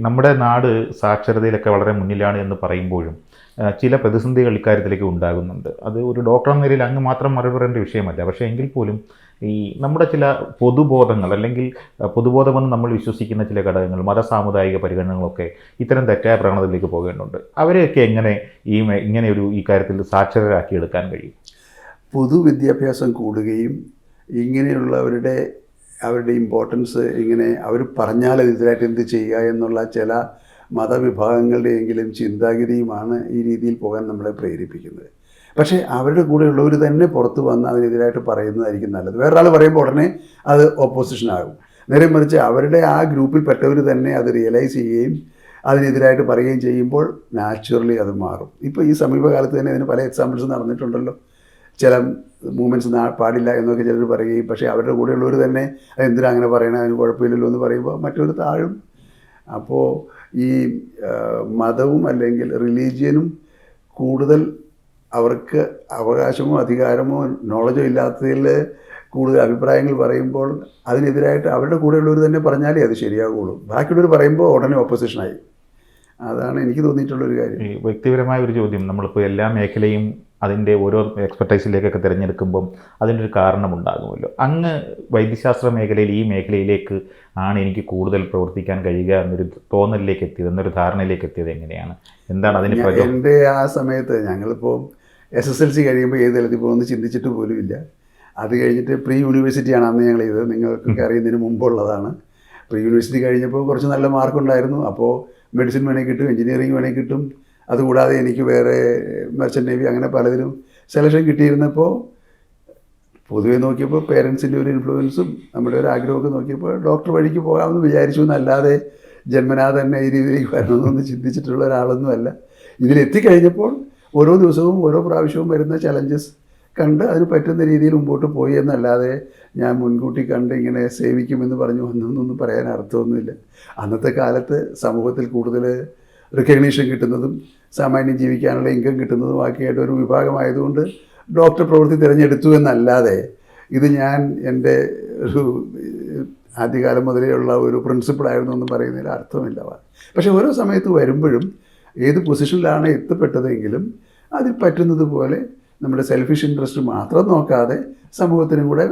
നമ്മുടെ നാട് സാക്ഷരതയിലൊക്കെ വളരെ മുന്നിലാണ് എന്ന് പറയുമ്പോഴും ചില പ്രതിസന്ധികൾ ഇക്കാര്യത്തിലേക്ക് ഉണ്ടാകുന്നുണ്ട്. അത് ഒരു ഡോക്ടർ എന്ന നിലയിൽ അങ്ങ് മാത്രം മറുപടി പറയേണ്ട വിഷയമല്ല. പക്ഷേ എങ്കിൽ പോലും ഈ നമ്മുടെ ചില പൊതുബോധങ്ങൾ അല്ലെങ്കിൽ പൊതുബോധമെന്ന് നമ്മൾ വിശ്വസിക്കുന്ന ചില ഘടകങ്ങൾ, മതസാമുദായിക പരിഗണനകളൊക്കെ ഇത്തരം തെറ്റായ പ്രവണതയിലേക്ക് പോകേണ്ടതുണ്ട്. അവരെയൊക്കെ എങ്ങനെ ഇങ്ങനെയൊരു ഈ കാര്യത്തിൽ സാക്ഷരരാക്കിയെടുക്കാൻ കഴിയും? പൊതുവിദ്യാഭ്യാസം കൂടുകയും അവരുടെ ഇമ്പോർട്ടൻസ് ഇങ്ങനെ അവർ പറഞ്ഞാൽ ഇതിനായിട്ട് എന്ത് ചെയ്യുക എന്നുള്ള ചില മതവിഭാഗങ്ങളുടെയെങ്കിലും ചിന്താഗതിയുമാണ് ഈ രീതിയിൽ പോകാൻ നമ്മളെ പ്രേരിപ്പിക്കുന്നത്. പക്ഷേ അവരുടെ കൂടെയുള്ളവർ തന്നെ പുറത്ത് വന്ന് അതിനെതിരായിട്ട് പറയുന്നതായിരിക്കും നല്ലത്. വേറൊരാൾ പറയുമ്പോൾ ഉടനെ അത് ഓപ്പോസിഷനാകും. നേരെ മറിച്ച് അവരുടെ ആ ഗ്രൂപ്പിൽപ്പെട്ടവർ തന്നെ അത് റിയലൈസ് ചെയ്യുകയും അതിനെതിരായിട്ട് പറയുകയും ചെയ്യുമ്പോൾ നാച്ചുറലി അത് മാറും. ഇപ്പോൾ ഈ സമീപകാലത്ത് തന്നെ ഇതിന് പല എക്സാമ്പിൾസ് നടന്നിട്ടുണ്ടല്ലോ. ചില മൂവ്മെൻറ്റ്സ് പാടില്ല എന്നൊക്കെ ചിലർ പറയുകയും പക്ഷേ അവരുടെ കൂടെയുള്ളവർ തന്നെ അതെന്തിനാ അങ്ങനെ പറയണേ, അതിന് കുഴപ്പമില്ലല്ലോ എന്ന് പറയുമ്പോൾ മറ്റൊരു താഴും. അപ്പോൾ ഈ മതവും അല്ലെങ്കിൽ റിലീജിയനും കൂടുതൽ അവർക്ക് അവകാശമോ അധികാരമോ നോളജോ ഇല്ലാത്തതിൽ കൂടുതൽ അഭിപ്രായങ്ങൾ പറയുമ്പോൾ അതിനെതിരായിട്ട് അവരുടെ കൂടെയുള്ളവർ തന്നെ പറഞ്ഞാലേ അത് ശരിയാകുള്ളൂ. ബാക്കിയുള്ളവർ പറയുമ്പോൾ ഉടനെ ഓപ്പോസിഷനായി. അതാണ് എനിക്ക് തോന്നിയിട്ടുള്ളൊരു കാര്യം. ഈ വ്യക്തിപരമായ ഒരു ചോദ്യം, നമ്മളിപ്പോൾ എല്ലാ മേഖലയും അതിൻ്റെ ഓരോ എക്സ്പെർട്ടൈസിലേക്കൊക്കെ തിരഞ്ഞെടുക്കുമ്പോൾ അതിൻ്റെ ഒരു കാരണമുണ്ടാകുമല്ലോ. അങ്ങ് വൈദ്യശാസ്ത്ര മേഖലയിൽ ഈ മേഖലയിലേക്ക് ആണ് എനിക്ക് കൂടുതൽ പ്രവർത്തിക്കാൻ കഴിയുക എന്നൊരു തോന്നലിലേക്ക് എത്തിയത്, എന്നൊരു ധാരണയിലേക്ക് എത്തിയത് എങ്ങനെയാണ്? എന്താണ് അതിന്? എൻ്റെ ആ സമയത്ത് ഞങ്ങളിപ്പോൾ SSLC കഴിയുമ്പോൾ ഏത് തലത്തിൽ പോകുമെന്ന് ചിന്തിച്ചിട്ട് പോലും ഇല്ല. അത് കഴിഞ്ഞിട്ട് പ്രീ യൂണിവേഴ്സിറ്റിയാണ് അന്ന് ഞങ്ങൾ ചെയ്തത്. നിങ്ങൾക്കൊക്കെ അറിയുന്നതിന് മുമ്പുള്ളതാണ്. പ്രീ യൂണിവേഴ്സിറ്റി കഴിഞ്ഞപ്പോൾ കുറച്ച് നല്ല മാർക്കുണ്ടായിരുന്നു. അപ്പോൾ മെഡിസിൻ വേണമെങ്കിൽ കിട്ടും, എഞ്ചിനീയറിംഗ് വേണമെങ്കിൽ കിട്ടും. അതുകൂടാതെ എനിക്ക് വേറെ മെർച്ചൻ്റ് നേവി അങ്ങനെ പലതിലും സെലക്ഷൻ കിട്ടിയിരുന്നപ്പോൾ പൊതുവെ നോക്കിയപ്പോൾ പേരൻസിൻ്റെ ഒരു ഇൻഫ്ലുവൻസും നമ്മുടെ ഒരു ആഗ്രഹമൊക്കെ നോക്കിയപ്പോൾ ഡോക്ടർ വഴിക്ക് പോകാമെന്ന് വിചാരിച്ചു എന്നല്ലാതെ ജന്മനാ തന്നെ ഈ രീതിയിലേക്ക് വരണമെന്നൊന്നും ചിന്തിച്ചിട്ടുള്ള ഒരാളൊന്നുമല്ല. ഇതിലെത്തിക്കഴിഞ്ഞപ്പോൾ ഓരോ ദിവസവും ഓരോ പ്രാവശ്യവും വരുന്ന ചലഞ്ചസ് കണ്ട് അതിന് പറ്റുന്ന രീതിയിൽ മുമ്പോട്ട് പോയി എന്നല്ലാതെ ഞാൻ മുൻകൂട്ടി കണ്ട് ഇങ്ങനെ സേവിക്കുമെന്ന് പറഞ്ഞു വന്നൊന്നും പറയാൻ അർത്ഥമൊന്നുമില്ല. അന്നത്തെ കാലത്ത് സമൂഹത്തിൽ കൂടുതൽ റിക്കഗ്നീഷൻ കിട്ടുന്നതും സാമാന്യം ജീവിക്കാനുള്ള ഇൻകം കിട്ടുന്നതും ബാക്കിയായിട്ട് ഒരു വിഭാഗമായതുകൊണ്ട് ഡോക്ടർ പ്രവൃത്തി തിരഞ്ഞെടുത്തു എന്നല്ലാതെ ഇത് ഞാൻ എൻ്റെ ഒരു ആദ്യകാലം മുതലേ ഉള്ള ഒരു പ്രിൻസിപ്പിളായിരുന്നു എന്ന് പറയുന്നതിൽ അർത്ഥമില്ല. പക്ഷേ ഓരോ സമയത്ത് വരുമ്പോഴും ഏത് പൊസിഷനിലാണ് എത്തപ്പെട്ടതെങ്കിലും അതിൽ പറ്റുന്നത് പോലെ നമ്മുടെ സെൽഫിഷ് ഇൻട്രസ്റ്റ് മാത്രം നോക്കാതെ സമൂഹത്തിനും കൂടെ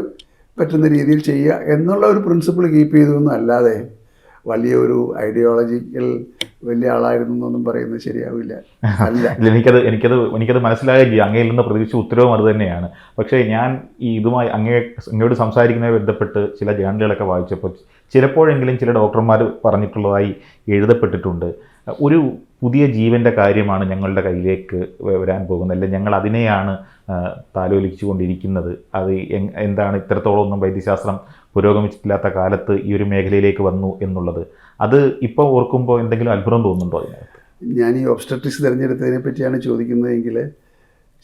പറ്റുന്ന രീതിയിൽ ചെയ്യുക എന്നുള്ള ഒരു പ്രിൻസിപ്പിൾ കീപ്പ് ചെയ്തൊന്നും അല്ലാതെ വലിയൊരു ഐഡിയോളജിക്കൽ വലിയ ആളായിരുന്നു എന്നൊന്നും പറയുന്നത് ശരിയാവില്ല. അല്ല, എനിക്കത് മനസ്സിലാകുകയും ചെയ്യും. അങ്ങയിൽ നിന്ന് പ്രതീക്ഷിച്ച ഉത്തരവും അത് തന്നെയാണ്. പക്ഷേ ഞാൻ ഈ ഇതുമായി അങ്ങയോട് സംസാരിക്കുന്നതിനെ ബന്ധപ്പെട്ട് ചില ജേണലുകളൊക്കെ വായിച്ചപ്പോൾ ചിലപ്പോഴെങ്കിലും ചില ഡോക്ടർമാർ പറഞ്ഞിട്ടുള്ളതായി എഴുതപ്പെട്ടിട്ടുണ്ട്, ഒരു പുതിയ ജീവൻ്റെ കാര്യമാണ് ഞങ്ങളുടെ കയ്യിലേക്ക് വരാൻ പോകുന്നത്, അല്ലെങ്കിൽ ഞങ്ങൾ അതിനെയാണ് താലോലിച്ചു കൊണ്ടിരിക്കുന്നത്. അത് എന്താണ് ഇത്രത്തോളം ഒന്നും വൈദ്യശാസ്ത്രം പുരോഗമിച്ചിട്ടില്ലാത്ത കാലത്ത് ഈ ഒരു മേഖലയിലേക്ക് വന്നു എന്നുള്ളത്, അത് ഇപ്പോൾ ഓർക്കുമ്പോൾ എന്തെങ്കിലും അത്ഭുതം തോന്നുന്നുണ്ടോ അതിനകത്ത്? ഞാൻ ഈ ഒബ്സ്റ്റട്രിക്സ് തിരഞ്ഞെടുത്തതിനെ പറ്റിയാണ് ചോദിക്കുന്നതെങ്കിൽ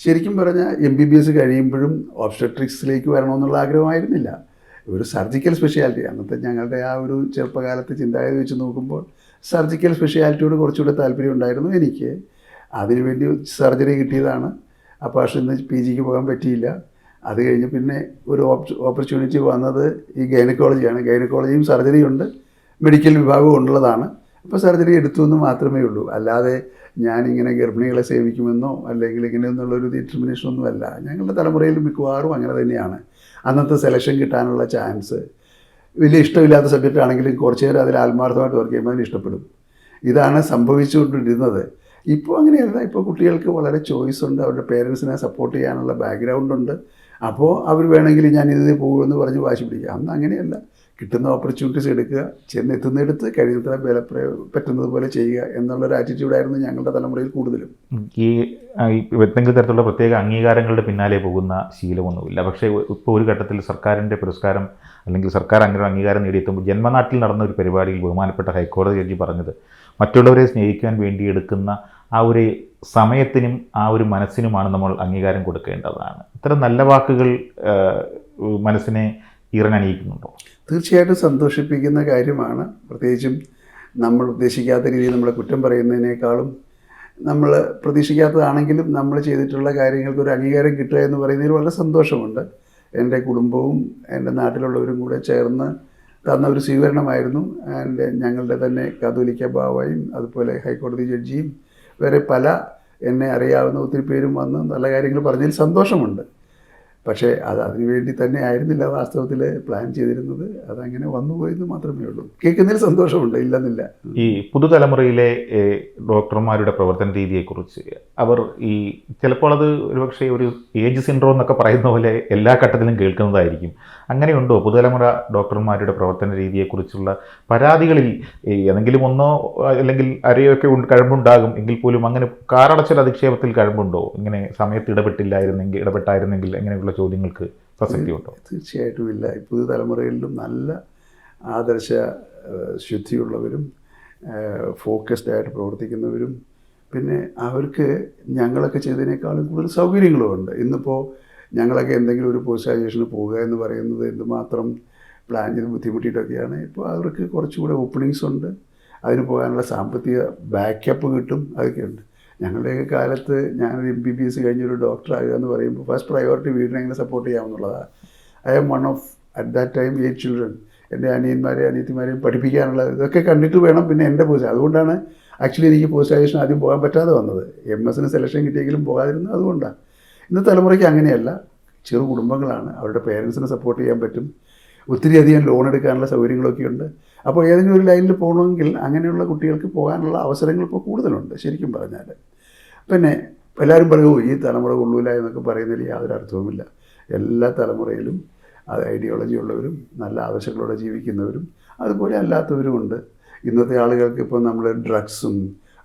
ശരിക്കും പറഞ്ഞാൽ MBBS കഴിയുമ്പോഴും ഒബ്സ്റ്റട്രിക്സിലേക്ക് വരണമെന്നുള്ള ആഗ്രഹമായിരുന്നില്ല. ഒരു സർജിക്കൽ സ്പെഷ്യാലിറ്റി അന്നത്തെ ഞങ്ങളുടെ ആ ഒരു ചെറുപ്പകാലത്ത് ചിന്താഗതി വെച്ച് നോക്കുമ്പോൾ സർജിക്കൽ സ്പെഷ്യാലിറ്റിയോട് കുറച്ചുകൂടെ താല്പര്യം ഉണ്ടായിരുന്നു എനിക്ക്. അതിനുവേണ്ടി സർജറി കിട്ടിയതാണ്. അപ്പോൾ പക്ഷേ ഇന്ന് PGക്ക് പോകാൻ പറ്റിയില്ല. അത് കഴിഞ്ഞ് പിന്നെ ഒരു ഓപ്പർച്യൂണിറ്റി വന്നത് ഈ ഗൈനക്കോളജിയാണ്. ഗൈനക്കോളജിയും സർജറിയുണ്ട്, മെഡിക്കൽ വിഭാഗവും ഉള്ളതാണ്. അപ്പോൾ സർജറി എടുത്തു എന്ന് മാത്രമേ ഉള്ളൂ. അല്ലാതെ ഞാനിങ്ങനെ ഗർഭിണികളെ സേവിക്കുമെന്നോ അല്ലെങ്കിൽ ഇങ്ങനെയൊന്നുള്ളൊരു ഡിറ്റർമിനേഷനൊന്നുമല്ല. ഞങ്ങളുടെ തലമുറയിൽ മിക്കവാറും അങ്ങനെ തന്നെയാണ്. അന്നത്തെ സെലക്ഷൻ കിട്ടാനുള്ള ചാൻസ് വലിയ ഇഷ്ടമില്ലാത്ത സബ്ജക്റ്റ് ആണെങ്കിലും കുറച്ച് നേരം അതിൽ ആത്മാർത്ഥമായിട്ട് വർക്ക് ചെയ്യുമ്പോൾ അതിന് ഇഷ്ടപ്പെടും. ഇതാണ് സംഭവിച്ചുകൊണ്ടിരുന്നത്. ഇപ്പോൾ അങ്ങനെയല്ല. ഇപ്പോൾ കുട്ടികൾക്ക് വളരെ ചോയ്സ് ഉണ്ട്, അവരുടെ പേരൻസിനെ സപ്പോർട്ട് ചെയ്യാനുള്ള ബാക്ക്ഗ്രൗണ്ടുണ്ട്. അപ്പോൾ അവർ വേണമെങ്കിൽ ഞാൻ ഇതിൽ പോകുമെന്ന് പറഞ്ഞ് വാശി പിടിക്കുക. അന്ന് അങ്ങനെയല്ല. കിട്ടുന്ന ഓപ്പർച്യൂണിറ്റീസ് എടുക്കുക, ചെന്നെത്തുന്നിടത്ത് കഴിയുന്നത്ര പറ്റുന്നത് പോലെ ചെയ്യുക എന്നുള്ളൊരു ആറ്റിറ്റ്യൂഡായിരുന്നു ഞങ്ങളുടെ തലമുറയിൽ കൂടുതലും. ഈ എന്തെങ്കിലും തരത്തിലുള്ള പ്രത്യേക അംഗീകാരങ്ങളുടെ പിന്നാലെ പോകുന്ന ശീലമൊന്നുമില്ല. പക്ഷേ ഇപ്പോൾ ഒരു ഘട്ടത്തിൽ സർക്കാരിൻ്റെ പുരസ്കാരം അല്ലെങ്കിൽ സർക്കാർ അങ്ങനെ അംഗീകാരം നേടിയെത്തുമ്പോൾ ജന്മനാട്ടിൽ നടന്ന ഒരു പരിപാടിയിൽ ബഹുമാനപ്പെട്ട ഹൈക്കോടതി ജഡ്ജി പറഞ്ഞത്, മറ്റുള്ളവരെ സ്നേഹിക്കാൻ വേണ്ടി എടുക്കുന്ന ആ ഒരു സമയത്തിനും ആ ഒരു മനസ്സിനുമാണ് നമ്മൾ അംഗീകാരം കൊടുക്കേണ്ടതാണ്. ഇത്തരം നല്ല വാക്കുകൾ മനസ്സിനെ ഈറനണിയിക്കുന്നുണ്ടോ? തീർച്ചയായിട്ടും സന്തോഷിപ്പിക്കുന്ന കാര്യമാണ്. പ്രത്യേകിച്ചും നമ്മൾ ഉദ്ദേശിക്കാത്ത രീതിയിൽ നമ്മളെ കുറ്റം പറയുന്നതിനേക്കാളും നമ്മൾ പ്രതീക്ഷിക്കാത്തതാണെങ്കിലും നമ്മൾ ചെയ്തിട്ടുള്ള കാര്യങ്ങൾക്ക് ഒരു അംഗീകാരം കിട്ടുക എന്ന് പറയുന്നതിൽ വളരെ സന്തോഷമുണ്ട്. എൻ്റെ കുടുംബവും എൻ്റെ നാട്ടിലുള്ളവരും കൂടെ ചേർന്ന് തന്ന ഒരു സ്വീകരണമായിരുന്നു. ആൻഡ് ഞങ്ങളുടെ തന്നെ കാതോലിക്ക ബാവായും അതുപോലെ ഹൈക്കോടതി ജഡ്ജിയും വേറെ പല എന്നെ അറിയാവുന്ന ഒത്തിരി പേരും വന്ന് നല്ല കാര്യങ്ങൾ പറഞ്ഞതിൽ സന്തോഷമുണ്ട്. പക്ഷേ അതിനുവേണ്ടി തന്നെ ആയിരുന്നില്ല വാസ്തവത്തിൽ പ്ലാൻ ചെയ്തിരുന്നത്. അതങ്ങനെ വന്നുപോയെന്ന് മാത്രമേ ഉള്ളൂ. കേൾക്കുന്നതിൽ സന്തോഷമുണ്ട്, ഇല്ലെന്നില്ല. ഈ പുതുതലമുറയിലെ ഡോക്ടർമാരുടെ പ്രവർത്തന രീതിയെക്കുറിച്ച് അവർ ചിലപ്പോൾ അത് ഒരുപക്ഷെ ഒരു ഏജ് സിൻഡ്രോം എന്നൊക്കെ പറയുന്ന പോലെ എല്ലാ ഘട്ടത്തിലും കേൾക്കുന്നതായിരിക്കും. അങ്ങനെയുണ്ടോ പുതുതലമുറ ഡോക്ടർമാരുടെ പ്രവർത്തന രീതിയെക്കുറിച്ചുള്ള പരാതികളിൽ ഏതെങ്കിലും ഒന്നോ അല്ലെങ്കിൽ അരയൊക്കെ കഴമ്പുണ്ടാകും എങ്കിൽ പോലും അങ്ങനെ കാറടച്ചൽ അധിക്ഷേപത്തിൽ കഴമ്പുണ്ടോ? ഇങ്ങനെ സമയത്ത് ഇടപെട്ടായിരുന്നെങ്കിൽ അങ്ങനെയുള്ള ചോദ്യങ്ങൾക്ക് പ്രസക്തിയുണ്ടോ? തീർച്ചയായിട്ടും ഇല്ല. പുതുതലമുറയിലും നല്ല ആദർശ ശുദ്ധിയുള്ളവരും ഫോക്കസ്ഡ് ആയിട്ട് പ്രവർത്തിക്കുന്നവരും പിന്നെ അവർക്ക് ഞങ്ങളൊക്കെ ചെയ്തതിനേക്കാളും കൂടുതൽ സൗകര്യങ്ങളുമുണ്ട്. ഇന്നിപ്പോൾ ഞങ്ങളൊക്കെ എന്തെങ്കിലും ഒരു പോസ്റ്റ് ഗ്രാജുവേഷന് പോവുക എന്ന് പറയുന്നത് എന്തുമാത്രം പ്ലാൻ ചെയ്ത് ബുദ്ധിമുട്ടിയിട്ടൊക്കെയാണ്. ഇപ്പോൾ അവർക്ക് കുറച്ചുകൂടെ ഓപ്പണിങ്സ് ഉണ്ട്, അതിന് പോകാനുള്ള സാമ്പത്തിക ബാക്കപ്പ് കിട്ടും, അതൊക്കെയുണ്ട്. ഞങ്ങളുടെയൊക്കെ കാലത്ത് ഞാനൊരു MBBS കഴിഞ്ഞൊരു ഡോക്ടറാകുക എന്ന് പറയുമ്പോൾ ഫസ്റ്റ് പ്രയോറിറ്റി വീടിനെ എങ്ങനെ സപ്പോർട്ട് ചെയ്യാമെന്നുള്ളതാണ്. I am one of at that time 8 children. എൻ്റെ അനിയത്തിമാരെയും പഠിപ്പിക്കാനുള്ള ഇതൊക്കെ കണ്ടിട്ട് വേണം പിന്നെ എൻ്റെ പോസ്റ്റ്. അതുകൊണ്ടാണ് ആക്ച്വലി എനിക്ക് പോസ്റ്റ് ഗ്രാജുവേഷൻ ആദ്യം പോകാൻ പറ്റാതെ വന്നത്. MS സെലക്ഷൻ കിട്ടിയെങ്കിലും പോകാതിരുന്നത് അതുകൊണ്ടാണ്. ഇന്നത്തെ തലമുറയ്ക്ക് അങ്ങനെയല്ല. ചെറു കുടുംബങ്ങളാണ്, അവരുടെ പേരൻസിനെ സപ്പോർട്ട് ചെയ്യാൻ പറ്റും, ഒത്തിരി അധികം ലോൺ എടുക്കാനുള്ള സൗകര്യങ്ങളൊക്കെ ഉണ്ട്. അപ്പോൾ ഏതെങ്കിലും ഒരു ലൈനിൽ പോകണമെങ്കിൽ അങ്ങനെയുള്ള കുട്ടികൾക്ക് പോകാനുള്ള അവസരങ്ങൾ ഇപ്പോൾ കൂടുതലുണ്ട് ശരിക്കും പറഞ്ഞാൽ. പിന്നെ എല്ലാവരും പറയുമോ ഈ തലമുറ കൊള്ളൂല എന്നൊക്കെ പറയുന്നതിൽ യാതൊരു അർത്ഥവുമില്ല. എല്ലാ തലമുറയിലും അത് ഐഡിയോളജി ഉള്ളവരും നല്ല ആവശ്യങ്ങളോടെ ജീവിക്കുന്നവരും അതുപോലെ അല്ലാത്തവരുമുണ്ട്. ഇന്നത്തെ ആളുകൾക്ക് ഇപ്പോൾ നമ്മൾ ഡ്രഗ്സും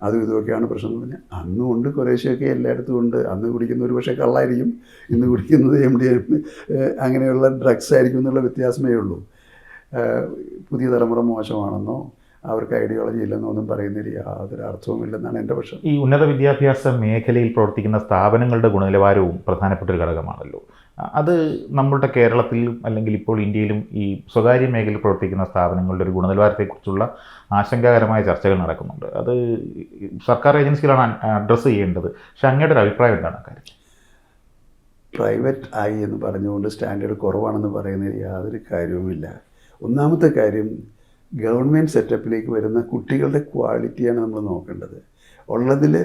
അതും ഇതുമൊക്കെയാണ് പ്രശ്നം എന്ന് പറഞ്ഞാൽ അന്നും ഉണ്ട്, കുറേശ്ശെയൊക്കെ എല്ലായിടത്തും ഉണ്ട്. അന്ന് കുടിക്കുന്ന ഒരു പക്ഷേ കള്ളായിരിക്കും, ഇന്ന് കുടിക്കുന്നത് MDMA അങ്ങനെയുള്ള ഡ്രഗ്സ് ആയിരിക്കും എന്നുള്ള വ്യത്യാസമേ ഉള്ളൂ. പുതിയ തലമുറ മോശമാണെന്നോ അവർക്ക് ഐഡിയോളജി ഇല്ലെന്നോ ഒന്നും പറയുന്നതിൽ യാതൊരു അർത്ഥവുമില്ലെന്നാണ് എൻ്റെ പക്ഷം. ഈ ഉന്നത വിദ്യാഭ്യാസ മേഖലയിൽ പ്രവർത്തിക്കുന്ന സ്ഥാപനങ്ങളുടെ ഗുണനിലവാരവും പ്രധാനപ്പെട്ട ഒരു ഘടകമാണല്ലോ. അത് നമ്മുടെ കേരളത്തിലും അല്ലെങ്കിൽ ഇപ്പോൾ ഇന്ത്യയിലും ഈ സ്വകാര്യ മേഖലയിൽ പ്രവർത്തിക്കുന്ന സ്ഥാപനങ്ങളുടെ ഒരു ഗുണനിലവാരത്തെക്കുറിച്ചുള്ള ആശങ്കാകരമായ ചർച്ചകൾ നടക്കുന്നുണ്ട്. അത് സർക്കാർ ഏജൻസികളാണ് അഡ്രസ്സ് ചെയ്യേണ്ടത്. പക്ഷെ അങ്ങയുടെ ഒരു അഭിപ്രായം എന്താണ് കാര്യത്തിൽ? പ്രൈവറ്റ് ആയി എന്ന് പറഞ്ഞുകൊണ്ട് സ്റ്റാൻഡേർഡ് കുറവാണെന്ന് പറയുന്നതിൽ യാതൊരു കാര്യവുമില്ല. ഒന്നാമത്തെ കാര്യം, ഗവൺമെൻറ് സെറ്റപ്പിലേക്ക് വരുന്ന കുട്ടികളുടെ ക്വാളിറ്റിയാണ് നമ്മൾ നോക്കേണ്ടത്. ഉള്ളതിൽ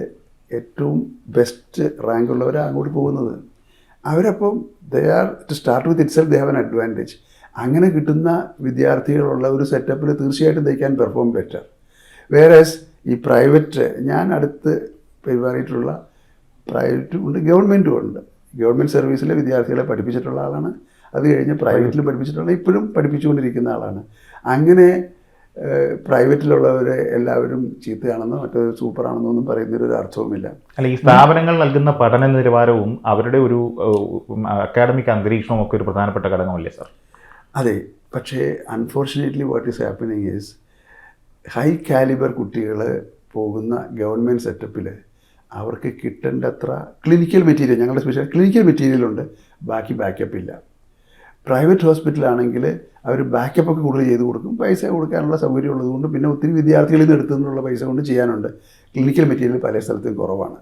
ഏറ്റവും ബെസ്റ്റ് റാങ്കുള്ളവരാണ് അങ്ങോട്ട് പോകുന്നത്. അവരപ്പം they are to start with itself they have an advantage. അങ്ങനെ കിട്ടുന്ന വിദ്യാർത്ഥികളുള്ള ഒരു സെറ്റപ്പിൽ തീർച്ചയായിട്ടും they can perform better. Whereas ഈ പ്രൈവറ്റ്, ഞാൻ അടുത്ത് പെരുമാറിയിട്ടുള്ള പ്രൈവറ്റും ഉണ്ട് ഗവൺമെൻറ്റും ഉണ്ട്. ഗവൺമെൻറ് സർവീസിലെ വിദ്യാർത്ഥികളെ പഠിപ്പിച്ചിട്ടുള്ള ആളാണ്, അത് കഴിഞ്ഞ് പ്രൈവറ്റിൽ പഠിപ്പിച്ചിട്ടുള്ള ഇപ്പോഴും പഠിപ്പിച്ചുകൊണ്ടിരിക്കുന്ന ആളാണ്. അങ്ങനെ പ്രൈവറ്റിലുള്ളവരെ എല്ലാവരും ചീത്തയാണെന്നോ മറ്റൊരു സൂപ്പറാണെന്നോ ഒന്നും പറയുന്നതിലൊരു അർത്ഥവുമില്ല. അല്ല, ഈ സ്ഥാപനങ്ങൾ നൽകുന്ന പഠന നിലവാരവും അവരുടെ ഒരു അക്കാഡമിക് അന്തരീക്ഷവും ഒക്കെ ഒരു പ്രധാനപ്പെട്ട ഘടകമല്ലേ സാർ? അതെ, പക്ഷേ unfortunately what is happening is high calibre കുട്ടികൾ പോകുന്ന ഗവൺമെൻറ് സെറ്റപ്പിൽ അവർക്ക് കിട്ടേണ്ടത്ര ക്ലിനിക്കൽ മെറ്റീരിയൽ, ഞങ്ങളുടെ സ്പെഷ്യൽ ക്ലിനിക്കൽ മെറ്റീരിയലുണ്ട്, ബാക്കി ബാക്കപ്പ് ഇല്ല. പ്രൈവറ്റ് ഹോസ്പിറ്റലാണെങ്കിൽ അവർ ബാക്കപ്പൊക്കെ കൂടുതൽ ചെയ്ത് കൊടുക്കും, പൈസ കൊടുക്കാനുള്ള സൗകര്യം ഉള്ളതുകൊണ്ട് പിന്നെ ഒത്തിരി വിദ്യാർത്ഥികളിൽ നിന്ന് എടുത്തുന്നുള്ള പൈസ കൊണ്ട് ചെയ്യാനുണ്ട്. ക്ലിനിക്കൽ മെറ്റീരിയൽ പല സ്ഥലത്തും കുറവാണ്.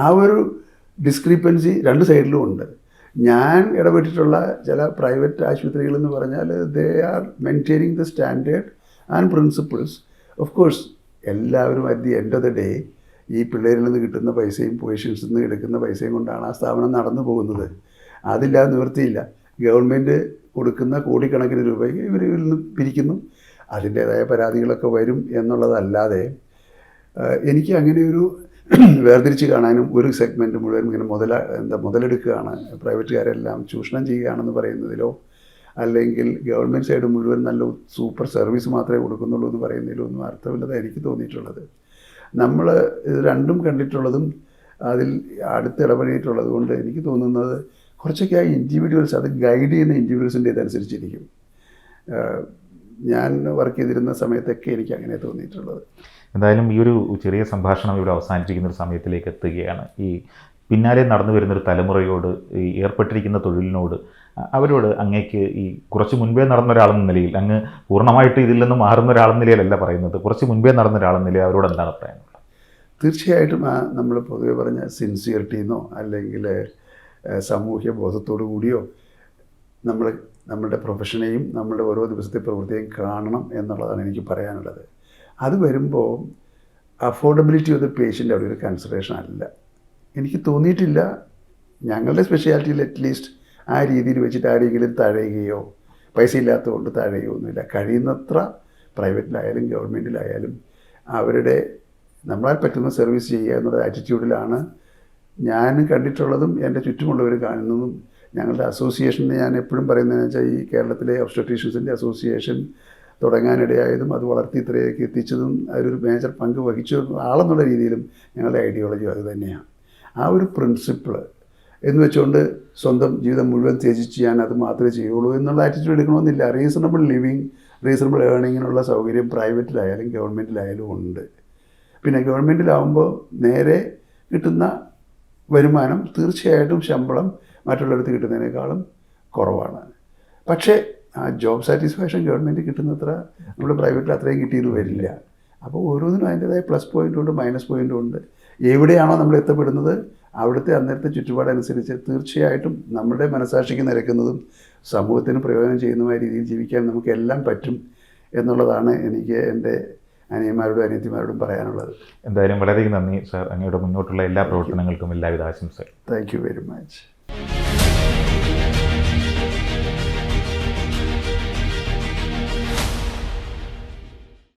ആ ഒരു ഡിസ്ക്രിപ്പൻസി രണ്ട് സൈഡിലും ഉണ്ട്. ഞാൻ ഇടപെട്ടിട്ടുള്ള ചില പ്രൈവറ്റ് ആശുപത്രികളെന്ന് പറഞ്ഞാൽ they are maintaining the standard and principles. Of course എല്ലാവരും at the end of the day ഈ പിള്ളേരിൽ നിന്ന് കിട്ടുന്ന പൈസയും പേഷ്യൻസിൽ നിന്ന് എടുക്കുന്ന പൈസയും കൊണ്ടാണ് ആ സ്ഥാപനം നടന്നു പോകുന്നത്. അതില്ലാതെ നിവൃത്തിയില്ല. ഗവൺമെൻറ് കൊടുക്കുന്ന കോടിക്കണക്കിന് രൂപയ്ക്ക് ഇവരിൽ നിന്ന് പിരിക്കുന്നു. അതിൻ്റേതായ പരാതികളൊക്കെ വരും എന്നുള്ളതല്ലാതെ എനിക്ക് അങ്ങനെയൊരു വേർതിരിച്ച് കാണാനും ഒരു സെഗ്മെൻറ്റ് മുഴുവൻ ഇങ്ങനെ മുതലെടുക്കുകയാണ്, പ്രൈവറ്റുകാരെല്ലാം ചൂഷണം ചെയ്യുകയാണെന്ന് പറയുന്നതിലോ അല്ലെങ്കിൽ ഗവൺമെൻറ് സൈഡ് മുഴുവൻ നല്ല സൂപ്പർ സർവീസ് മാത്രമേ കൊടുക്കുന്നുള്ളൂ എന്ന് പറയുന്നതിലോ ഒന്നും അർത്ഥമില്ലെന്ന് എനിക്ക് തോന്നിയിട്ടുള്ളത്. നമ്മൾ ഇത് രണ്ടും കണ്ടിട്ടുള്ളതും അതിൽ അടുത്ത് ഇടപെട്ടിട്ടുള്ളത് കൊണ്ട് എനിക്ക് തോന്നുന്നത് കുറച്ചൊക്കെ ആ ഇൻഡിവിജ്വൽസ്, അത് ഗൈഡ് ചെയ്യുന്ന ഇൻഡിവിജ്വൽസിൻ്റെ ഇതനുസരിച്ചിരിക്കും. ഞാൻ വർക്ക് ചെയ്തിരുന്ന സമയത്തൊക്കെ എനിക്ക് അങ്ങനെ തോന്നിയിട്ടുള്ളത്. എന്തായാലും ഈ ഒരു ചെറിയ സംഭാഷണം ഇവിടെ അവസാനിപ്പിക്കുന്ന ഒരു സമയത്തിലേക്ക് എത്തുകയാണ്. ഈ പിന്നാലെ നടന്നു വരുന്നൊരു തലമുറയോട്, ഈ ഏർപ്പെട്ടിരിക്കുന്ന തൊഴിലിനോട്, അവരോട് അങ്ങേക്ക് ഈ കുറച്ച് മുൻപേ നടന്ന ഒരാളെന്ന നിലയിൽ, അങ്ങ് പൂർണ്ണമായിട്ട് ഇതിൽ നിന്ന് മാറുന്ന ഒരാളെന്ന നിലയിലല്ല പറയുന്നത്, കുറച്ച് മുൻപേ നടന്ന ഒരാളെന്ന നിലയിൽ അവരോട് എന്താണ് പറയാനുള്ളത്? തീർച്ചയായിട്ടും നമ്മൾ പൊതുവെ പറഞ്ഞ സിൻസിയറിറ്റിന്നോ അല്ലെങ്കിൽ സാമൂഹ്യ ബോധത്തോടു കൂടിയോ നമ്മളുടെ പ്രൊഫഷനെയും നമ്മളുടെ ഓരോ ദിവസത്തെ പ്രവൃത്തിയും കാണണം എന്നുള്ളതാണ് എനിക്ക് പറയാനുള്ളത്. അത് വരുമ്പോൾ അഫോർഡബിലിറ്റി ഓഫ് ദ പേഷ്യൻ്റ് അവിടെ ഒരു കൺസിഡറേഷൻ അല്ല. എനിക്ക് തോന്നിയിട്ടില്ല ഞങ്ങളുടെ സ്പെഷ്യാലിറ്റിയിൽ അറ്റ്ലീസ്റ്റ് ആ രീതിയിൽ വെച്ചിട്ട് ആരെങ്കിലും തഴയുകയോ പൈസ ഇല്ലാത്തതുകൊണ്ട് തഴയുകയോ ഒന്നുമില്ല. കഴിയുന്നത്ര പ്രൈവറ്റിലായാലും ഗവൺമെൻറ്റിലായാലും അവരുടെ നമ്മളാൽ പറ്റുന്ന സർവീസ് ചെയ്യുക എന്നുള്ള ആറ്റിറ്റ്യൂഡിലാണ് ഞാൻ കണ്ടിട്ടുള്ളതും എൻ്റെ ചുറ്റുമുള്ളവർ കാണുന്നതും. ഞങ്ങളുടെ അസോസിയേഷൻ ഞാൻ എപ്പോഴും പറയുന്നതെന്ന് വെച്ചാൽ ഈ കേരളത്തിലെ ഒബ്സ്റ്റട്രീഷ്യൻസിൻ്റെ അസോസിയേഷൻ തുടങ്ങാനിടയായതും അത് വളർത്തി ഇത്രയൊക്കെ എത്തിച്ചതും അതിലൊരു മേജർ പങ്ക് വഹിച്ച ആളെന്നുള്ള രീതിയിലും ഞങ്ങളുടെ ഐഡിയോളജി അത് തന്നെയാണ്. ആ ഒരു പ്രിൻസിപ്പിൾ എന്ന് വെച്ചുകൊണ്ട് സ്വന്തം ജീവിതം മുഴുവൻ ത്യജിച്ച് ഞാൻ അത് മാത്രമേ ചെയ്യുള്ളൂ എന്നുള്ള ആറ്റിറ്റ്യൂഡ് എടുക്കണമെന്നില്ല. റീസണബിൾ ലിവിങ്, റീസണബിൾ ഏർണിങ്ങിനുള്ള സൗകര്യം പ്രൈവറ്റിലായാലും ഗവൺമെൻറ്റിലായാലും ഉണ്ട്. പിന്നെ ഗവൺമെൻറ്റിലാവുമ്പോൾ നേരെ കിട്ടുന്ന വരുമാനം തീർച്ചയായിട്ടും ശമ്പളം മറ്റുള്ളിടത്ത് കിട്ടുന്നതിനേക്കാളും കുറവാണ്. പക്ഷേ ആ ജോബ് സാറ്റിസ്ഫാക്ഷൻ ഗവൺമെൻറ് കിട്ടുന്നത്ര നമ്മൾ പ്രൈവറ്റിൽ അത്രയും കിട്ടിയെന്ന് വരില്ല. അപ്പോൾ ഓരോന്നിനും അതിൻ്റേതായ പ്ലസ് പോയിൻ്റും ഉണ്ട്, മൈനസ് പോയിൻ്റും ഉണ്ട്. എവിടെയാണോ നമ്മൾ എത്തപ്പെടുന്നത് അവിടുത്തെ അന്നേരത്തെ ചുറ്റുപാടനുസരിച്ച് തീർച്ചയായിട്ടും നമ്മുടെ മനസാക്ഷിക്ക് നിരക്കുന്നതും സമൂഹത്തിന് പ്രയോജനം ചെയ്യുന്നതുമായ രീതിയിൽ ജീവിക്കാൻ നമുക്കെല്ലാം പറ്റും എന്നുള്ളതാണ് എനിക്ക് എൻ്റെ അനിയന്മാരോടും അനിയത്തിമാരോടും പറയാനുള്ളത്. എന്തായാലും വളരെ നന്ദി സാർ. അങ്ങയുടെ മുന്നോട്ടുള്ള എല്ലാ പ്രവർത്തനങ്ങൾക്കും എല്ലാവിധ ആശംസകൾ. Thank you very much.